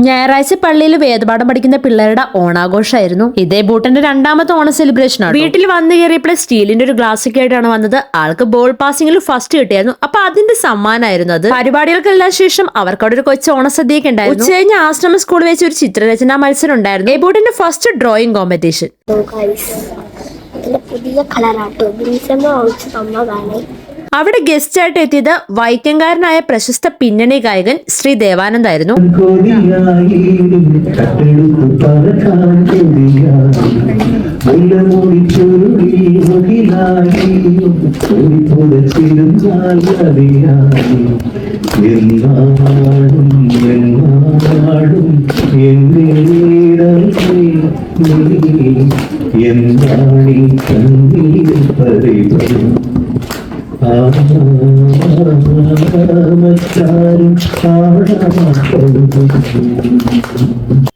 ഞായറാഴ്ച പള്ളിയിൽ വേദപാഠം പഠിക്കുന്ന പിള്ളേരുടെ ഓണാഘോഷമായിരുന്നു. ഇതേ ബൂട്ടന്റെ രണ്ടാമത്തെ ഓണ സെലിബ്രേഷൻ ആണ്. വീട്ടിൽ വന്നു കയറിയപ്പോൾ സ്റ്റീലിന്റെ ഒരു ഗ്ലാസ് ഒക്കെ ആയിട്ടാണ് വന്നത്. ആൾക്ക് ബോൾ പാസിംഗിൽ ഫസ്റ്റ് കിട്ടിയായിരുന്നു. അപ്പൊ അതിന്റെ സമ്മാനമായിരുന്നു അത്. പരിപാടികൾക്കെല്ലാം ശേഷം അവർക്ക് അവിടെ ഒരു കൊച്ചു ഓണസദ്യയൊക്കെ ഉണ്ടായിരുന്നു. ഉച്ചകഴിഞ്ഞ് ആശ്രമ സ്കൂളിൽ വെച്ച് ഒരു ചിത്രരചനാ മത്സരം ഉണ്ടായിരുന്നു. ഈ ബൂട്ടിന്റെ ഫസ്റ്റ് ഡ്രോയിങ് കോമ്പറ്റീഷൻ. പുതിയ കളറാട്ടോ അവിടെ ഗസ്റ്റ് ആയിട്ട് എത്തിയത് വൈക്കംകാരനായ പ്രശസ്ത പിന്നണി ഗായകൻ ശ്രീ ദേവാനന്ദായിരുന്നു.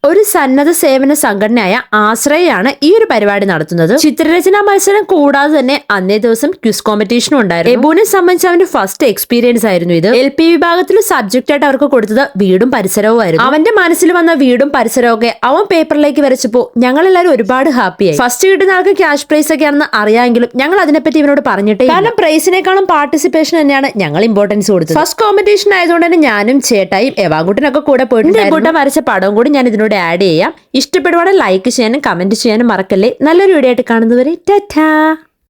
ഒരു സന്നദ്ധ സേവന സംഘടനയായ ആശ്രയാണ് ഈ ഒരു പരിപാടി നടത്തുന്നത്. ചിത്രരചനാ മത്സരം കൂടാതെ തന്നെ അന്നേ ദിവസം ക്വിസ് കോമ്പറ്റീഷനും ഉണ്ടായിരുന്നു. എബുവിനെ സംബന്ധിച്ച് അവന്റെ ഫസ്റ്റ് എക്സ്പീരിയൻസ് ആയിരുന്നു ഇത്. LP വിഭാഗത്തിൽ സബ്ജക്റ്റ് ആയിട്ട് അവർക്ക് കൊടുത്തത് വീടും പരിസരവും ആയിരുന്നു. അവന്റെ മനസ്സിൽ വന്ന വീടും പരിസരവും ഒക്കെ അവൻ പേപ്പറിലേക്ക് വരച്ചപ്പോ ഞങ്ങൾ എല്ലാവരും ഒരുപാട് ഹാപ്പിയായി. ഫസ്റ്റ് കിട്ടുന്ന ആൾക്ക് ക്യാഷ് പ്രൈസ് ഒക്കെയാണെന്ന് അറിയാമെങ്കിലും ഞങ്ങൾ അതിനെപ്പറ്റി ഇവനോട് പറഞ്ഞിട്ടേ, കാരണം പ്രൈസിനേക്കാളും പാർട്ടിസിപ്പേഷൻ തന്നെയാണ് ഞങ്ങൾ ഇമ്പോർട്ടൻസ് കൊടുത്തത്. ഫസ്റ്റ് കോമ്പറ്റീഷൻ ആയതുകൊണ്ട് തന്നെ ഞാനും ചേട്ടായും എവാങ്കുട്ടനൊക്കെ കൂടെ പോയിട്ടുണ്ട്. കൂട്ടം വരച്ച പടവും കൂടി ഞാൻ ഇതിനോട് ആഡ് ചെയ്യാം. ഇഷ്ടപ്പെടുവാണെങ്കിൽ ലൈക്ക് ചെയ്യാനും കമന്റ് ചെയ്യാനും മറക്കല്ലേ. നല്ലൊരു വീഡിയോ ആയിട്ട് കാണുന്നവരെ ടാറ്റാ.